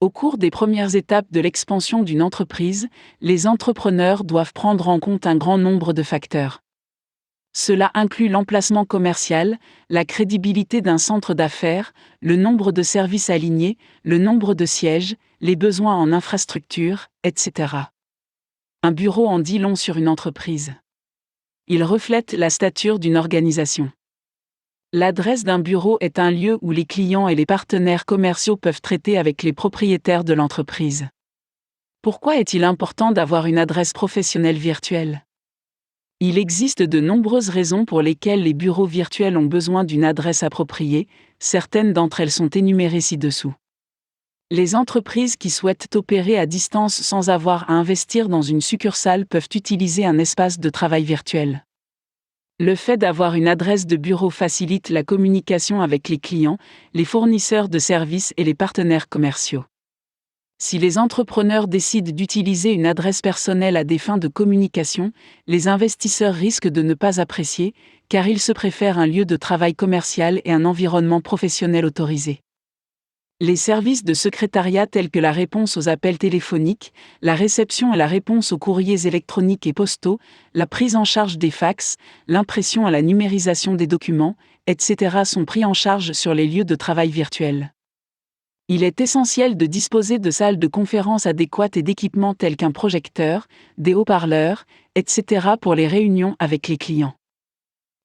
Au cours des premières étapes de l'expansion d'une entreprise, les entrepreneurs doivent prendre en compte un grand nombre de facteurs. Cela inclut l'emplacement commercial, la crédibilité d'un centre d'affaires, le nombre de services alignés, le nombre de sièges, les besoins en infrastructure, etc. Un bureau en dit long sur une entreprise. Il reflète la stature d'une organisation. L'adresse d'un bureau est un lieu où les clients et les partenaires commerciaux peuvent traiter avec les propriétaires de l'entreprise. Pourquoi est-il important d'avoir une adresse professionnelle virtuelle ? Il existe de nombreuses raisons pour lesquelles les bureaux virtuels ont besoin d'une adresse appropriée, certaines d'entre elles sont énumérées ci-dessous. Les entreprises qui souhaitent opérer à distance sans avoir à investir dans une succursale peuvent utiliser un espace de travail virtuel. Le fait d'avoir une adresse de bureau facilite la communication avec les clients, les fournisseurs de services et les partenaires commerciaux. Si les entrepreneurs décident d'utiliser une adresse personnelle à des fins de communication, les investisseurs risquent de ne pas apprécier, car ils se préfèrent un lieu de travail commercial et un environnement professionnel autorisé. Les services de secrétariat tels que la réponse aux appels téléphoniques, la réception et la réponse aux courriers électroniques et postaux, la prise en charge des fax, l'impression et la numérisation des documents, etc. sont pris en charge sur les lieux de travail virtuels. Il est essentiel de disposer de salles de conférence adéquates et d'équipements tels qu'un projecteur, des haut-parleurs, etc. pour les réunions avec les clients.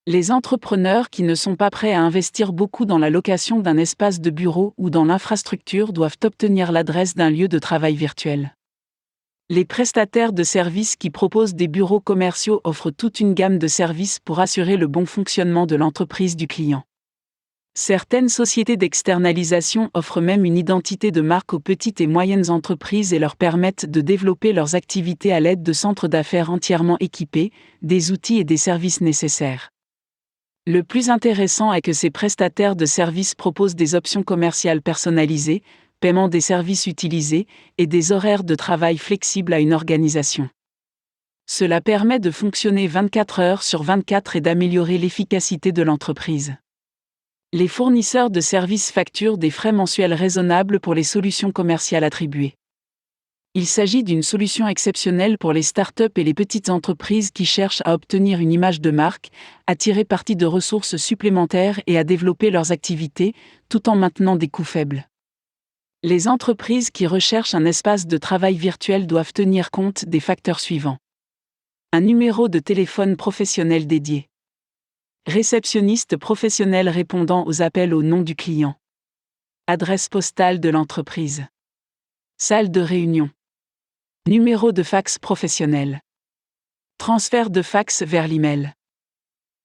Les entrepreneurs qui ne sont pas prêts à investir beaucoup dans la location d'un espace de bureau ou dans l'infrastructure doivent obtenir l'adresse d'un lieu de travail virtuel. Les prestataires de services qui proposent des bureaux commerciaux offrent toute une gamme de services pour assurer le bon fonctionnement de l'entreprise du client. Certaines sociétés d'externalisation offrent même une identité de marque aux petites et moyennes entreprises et leur permettent de développer leurs activités à l'aide de centres d'affaires entièrement équipés, des outils et des services nécessaires. Le plus intéressant est que ces prestataires de services proposent des options commerciales personnalisées, paiement des services utilisés et des horaires de travail flexibles à une organisation. Cela permet de fonctionner 24 heures sur 24 et d'améliorer l'efficacité de l'entreprise. Les fournisseurs de services facturent des frais mensuels raisonnables pour les solutions commerciales attribuées. Il s'agit d'une solution exceptionnelle pour les startups et les petites entreprises qui cherchent à obtenir une image de marque, à tirer parti de ressources supplémentaires et à développer leurs activités, tout en maintenant des coûts faibles. Les entreprises qui recherchent un espace de travail virtuel doivent tenir compte des facteurs suivants. Un numéro de téléphone professionnel dédié. Réceptionniste professionnel répondant aux appels au nom du client. Adresse postale de l'entreprise. Salle de réunion. Numéro de fax professionnel. Transfert de fax vers l'email.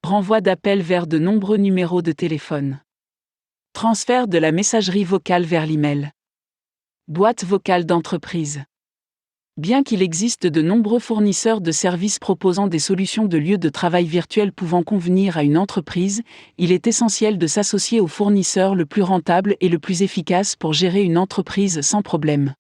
Renvoi d'appels vers de nombreux numéros de téléphone. Transfert de la messagerie vocale vers l'email. Boîte vocale d'entreprise. Bien qu'il existe de nombreux fournisseurs de services proposant des solutions de lieux de travail virtuels pouvant convenir à une entreprise, il est essentiel de s'associer au fournisseur le plus rentable et le plus efficace pour gérer une entreprise sans problème.